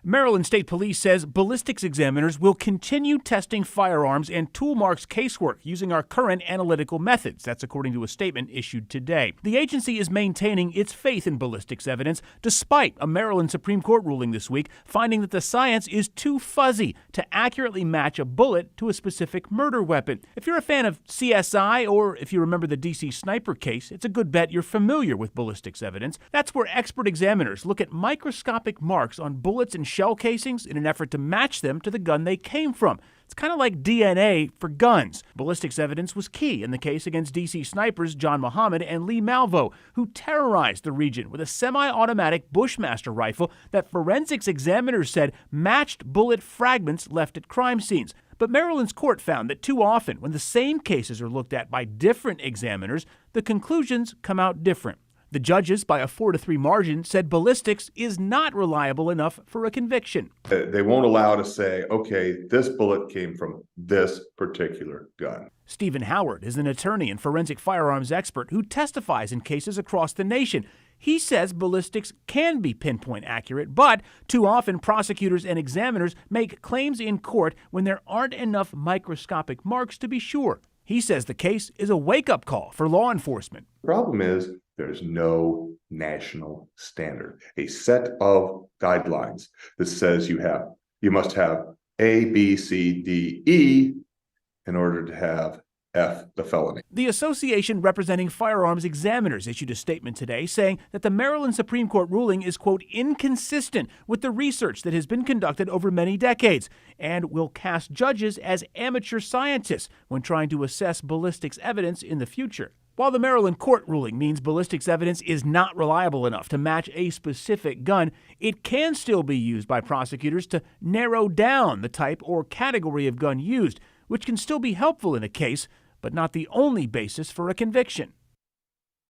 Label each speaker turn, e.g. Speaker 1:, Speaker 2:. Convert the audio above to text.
Speaker 1: Maryland State Police says ballistics examiners will continue testing firearms and tool marks casework using our current analytical methods. That's according to a statement issued today. The agency is maintaining its faith in ballistics evidence despite a Maryland Supreme Court ruling this week finding that the science is too fuzzy to accurately match a bullet to a specific murder weapon. If you're a fan of CSI or if you remember the DC sniper case, it's a good bet you're familiar with ballistics evidence. That's where expert examiners look at microscopic marks on bullets and shell casings in an effort to match them to the gun they came from. It's kind of like DNA for guns. Ballistics evidence was key in the case against DC snipers John Muhammad and Lee Malvo, who terrorized the region with a semi-automatic Bushmaster rifle that forensics examiners said matched bullet fragments left at crime scenes. But Maryland's court found that too often, when the same cases are looked at by different examiners, the conclusions come out different. The judges, by a 4-3 margin, said ballistics is not reliable enough for a conviction.
Speaker 2: They won't allow to say, okay, this bullet came from this particular gun.
Speaker 1: Stephen Howard is an attorney and forensic firearms expert who testifies in cases across the nation. He says ballistics can be pinpoint accurate, but too often prosecutors and examiners make claims in court when there aren't enough microscopic marks to be sure. He says the case is a wake-up call for law enforcement.
Speaker 2: The problem is there's no national standard, a set of guidelines that says you must have A, B, C, D, E in order to have F, the felony.
Speaker 1: The association representing firearms examiners issued a statement today saying that the Maryland Supreme Court ruling is, quote, inconsistent with the research that has been conducted over many decades and will cast judges as amateur scientists when trying to assess ballistics evidence in the future. While the Maryland court ruling means ballistics evidence is not reliable enough to match a specific gun, it can still be used by prosecutors to narrow down the type or category of gun used, which can still be helpful in a case, but not the only basis for a conviction.